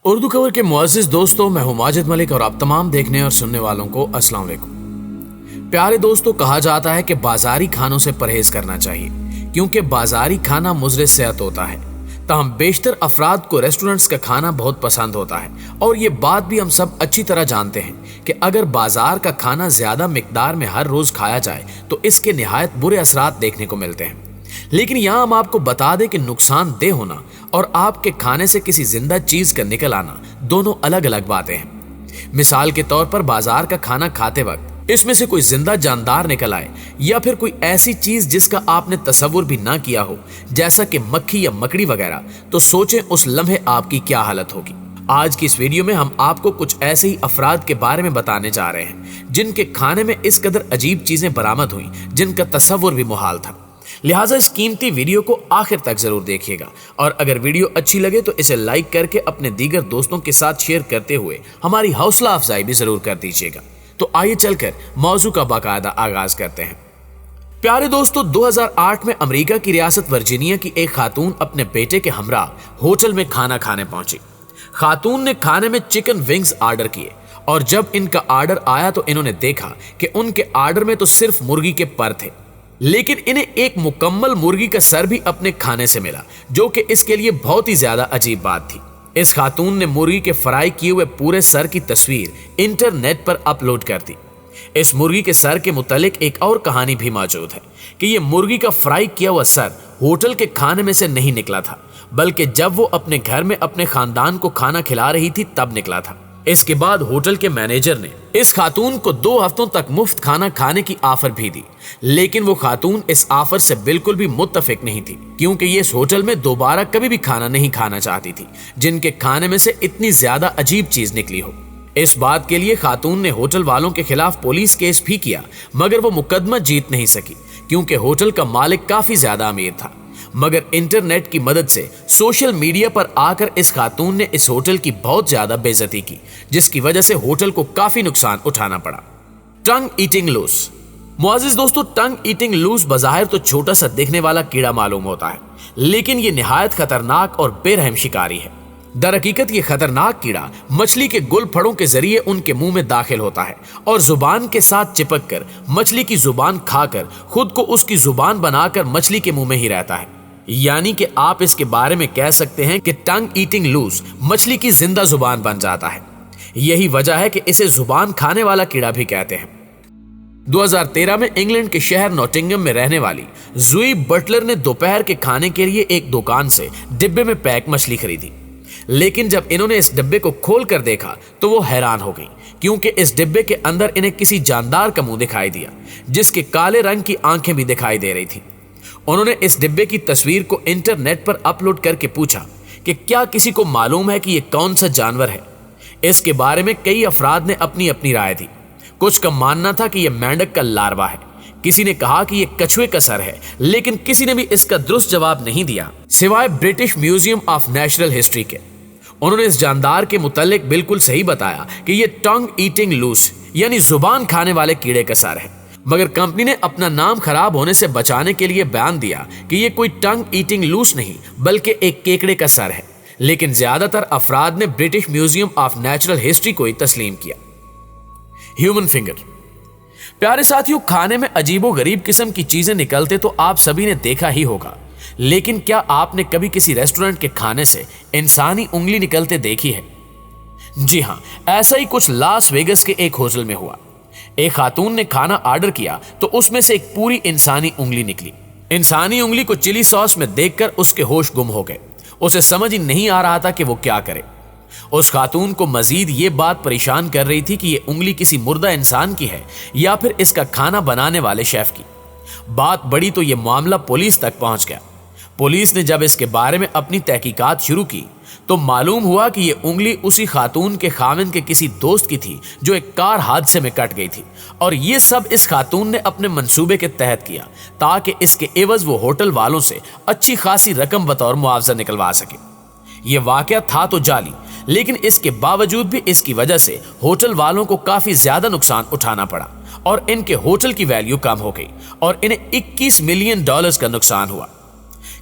اردو خبر کے معزز دوستوں، میں ہوں ماجد ملک اور آپ تمام دیکھنے اور سننے والوں کو السلام علیکم۔ پیارے دوستوں، کہا جاتا ہے کہ بازاری کھانوں سے پرہیز کرنا چاہیے کیونکہ بازاری کھانا مضر صحت ہوتا ہے۔ تاہم بیشتر افراد کو ریسٹورنٹس کا کھانا بہت پسند ہوتا ہے اور یہ بات بھی ہم سب اچھی طرح جانتے ہیں کہ اگر بازار کا کھانا زیادہ مقدار میں ہر روز کھایا جائے تو اس کے نہایت برے اثرات دیکھنے کو ملتے ہیں۔ لیکن یہاں ہم آپ کو بتا دیں کہ نقصان دہ ہونا اور آپ کے کھانے سے کسی زندہ چیز کا نکل آنا دونوں الگ الگ باتیں ہیں۔ مثال کے طور پر بازار کا کھانا کھاتے وقت اس میں سے کوئی زندہ جاندار نکل آئے یا پھر کوئی ایسی چیز جس کا آپ نے تصور بھی نہ کیا ہو، جیسا کہ مکھی یا مکڑی وغیرہ، تو سوچیں اس لمحے آپ کی کیا حالت ہوگی۔ آج کی اس ویڈیو میں ہم آپ کو کچھ ایسے ہی افراد کے بارے میں بتانے جا رہے ہیں جن کے کھانے میں اس قدر عجیب چیزیں برآمد ہوئیں جن کا تصور بھی محال تھا۔ لہٰذا اس قیمتی ویڈیو کو آخر تک ضرور دیکھیے گا، اور اگر ویڈیو اچھی لگے تو اسے لائک کر کے اپنے دیگر دوستوں کے ساتھ شیئر کرتے ہوئے ہماری حوصلہ افزائی بھی ضرور کر دیجیے گا۔ تو آئیے چل کر موضوع کا باقاعدہ آغاز کرتے ہیں۔ پیارے دوستو، 2008 میں امریکہ کی ریاست ورجینیا کی ایک خاتون اپنے بیٹے کے ہمراہ ہوٹل میں کھانا کھانے پہنچی۔ خاتون نے کھانے میں چکن ونگز آرڈر کیے، اور جب ان کا آرڈر آیا تو انہوں نے دیکھا کہ ان کے آرڈر میں تو صرف مرغی کے پر تھے، لیکن انہیں ایک مکمل مرغی کا سر بھی اپنے کھانے سے ملا، جو کہ اس کے لیے بہت ہی زیادہ عجیب بات تھی۔ اس خاتون نے مرغی کے فرائی کیے ہوئے پورے سر کی تصویر انٹرنیٹ پر اپلوڈ کر دی۔ اس مرغی کے سر کے متعلق ایک اور کہانی بھی موجود ہے کہ یہ مرغی کا فرائی کیا ہوا سر ہوٹل کے کھانے میں سے نہیں نکلا تھا، بلکہ جب وہ اپنے گھر میں اپنے خاندان کو کھانا کھلا رہی تھی تب نکلا تھا۔ اس کے بعد ہوٹل کے مینیجر نے اس خاتون کو 2 ہفتوں تک مفت کھانا کھانے کی آفر بھی دی، لیکن وہ خاتون اس آفر سے بالکل بھی متفق نہیں تھی، کیونکہ یہ اس ہوٹل میں دوبارہ کبھی بھی کھانا نہیں کھانا چاہتی تھی جن کے کھانے میں سے اتنی زیادہ عجیب چیز نکلی ہو۔ اس بات کے لیے خاتون نے ہوٹل والوں کے خلاف پولیس کیس بھی کیا، مگر وہ مقدمہ جیت نہیں سکی کیونکہ ہوٹل کا مالک کافی زیادہ امیر تھا۔ مگر انٹرنیٹ کی مدد سے سوشل میڈیا پر آ کر اس خاتون نے اس ہوٹل کی بہت زیادہ بے عزتی کی، جس کی وجہ سے ہوٹل کو کافی نقصان اٹھانا پڑا۔ ٹنگ ایٹنگ لوس۔ معزز دوستو، ٹنگ ایٹنگ لوس بظاہر تو چھوٹا سا دکھنے والا کیڑا معلوم ہوتا ہے، لیکن یہ نہایت خطرناک اور بے رحم شکاری ہے۔ در حقیقت یہ خطرناک کیڑا مچھلی کے گل پھڑوں کے ذریعے ان کے منہ میں داخل ہوتا ہے اور زبان کے ساتھ چپک کر مچھلی کی زبان کھا کر خود کو اس کی زبان بنا کر مچھلی کے منہ میں ہی رہتا ہے۔ یعنی کہ آپ اس کے بارے میں کہہ سکتے ہیں کہ ٹنگ ایٹنگ لوس مچھلی کی زندہ زبان بن جاتا ہے۔ یہی وجہ ہے کہ اسے زبان کھانے والا کیڑا بھی کہتے ہیں۔ 2013 میں انگلینڈ کے شہر نوٹنگم میں رہنے والی زوئی بٹلر نے دوپہر کے کھانے کے لیے ایک دکان سے ڈبے میں پیک مچھلی خریدی، لیکن جب انہوں نے اس ڈبے کو کھول کر دیکھا تو وہ حیران ہو گئی، کیونکہ اس ڈبے کے اندر انہیں کسی جاندار کا منہ دکھائی دیا جس کے کالے رنگ کی آنکھیں بھی دکھائی دے رہی تھی۔ انہوں نے اس ڈبے کی تصویر کو انٹرنیٹ پر اپلوڈ کر کے پوچھا کہ کیا کسی کو معلوم ہے کہ یہ کون سا جانور ہے۔ اس کے بارے میں کئی افراد نے اپنی اپنی رائے دی۔ کچھ کا ماننا تھا کہ یہ مینڈک کا لاروا ہے، کسی نے کہا کہ یہ کچھوے کا سر ہے، لیکن کسی نے بھی اس کا درست جواب نہیں دیا سوائے British museum of natural history کے۔ انہوں نے اس جاندار کے متعلق بالکل صحیح بتایا کہ یہ ٹنگ ایٹنگ لوس یعنی زبان کھانے والے کیڑے کا سر ہے، مگر کمپنی نے اپنا نام خراب ہونے سے بچانے کے لیے بیان دیا کہ یہ کوئی ٹنگ ایٹنگ لوس نہیں بلکہ ایک کیکڑے کا سر ہے، لیکن زیادہ تر افراد نے British museum of natural history کو ہی تسلیم کیا۔ Human finger. پیارے ساتھیوں، کھانے میں عجیب و غریب قسم کی چیزیں نکلتے تو آپ سبھی نے دیکھا ہی ہوگا، لیکن کیا آپ نے کبھی کسی ریسٹورنٹ کے کھانے سے انسانی انگلی نکلتے دیکھی ہے؟ جی ہاں، ایسا ہی کچھ لاس ویگس کے ایک ہوٹل میں ہوا۔ ایک خاتون نے کھانا آرڈر کیا تو اس میں سے ایک پوری انسانی انگلی نکلی۔ انسانی انگلی کو چلی ساس میں دیکھ کر اس کے ہوش گم ہو گئے، اسے سمجھ ہی نہیں آ رہا تھا کہ وہ کیا کرے۔ اس خاتون کو مزید یہ بات پریشان کر رہی تھی کہ یہ انگلی کسی مردہ انسان کی ہے یا پھر اس کا کھانا بنانے والے شیف کی۔ بات بڑی تو یہ معاملہ پولیس تک پہنچ گیا۔ پولیس نے جب اس کے بارے میں اپنی تحقیقات شروع کی تو معلوم ہوا کہ یہ انگلی اسی خاتون کے خاوند کے کسی دوست کی تھی جو ایک کار حادثے میں کٹ گئی تھی، اور یہ سب اس خاتون نے اپنے منصوبے کے تحت کیا تاکہ اس کے عوض وہ ہوٹل والوں سے اچھی خاصی رقم بطور معاوضہ نکلوا سکے۔ یہ واقعہ تھا تو جعلی، لیکن اس کے باوجود بھی اس کی وجہ سے ہوٹل والوں کو کافی زیادہ نقصان اٹھانا پڑا اور ان کے ہوٹل کی ویلیو کم ہو گئی اور انہیں $21 ملین کا نقصان ہوا۔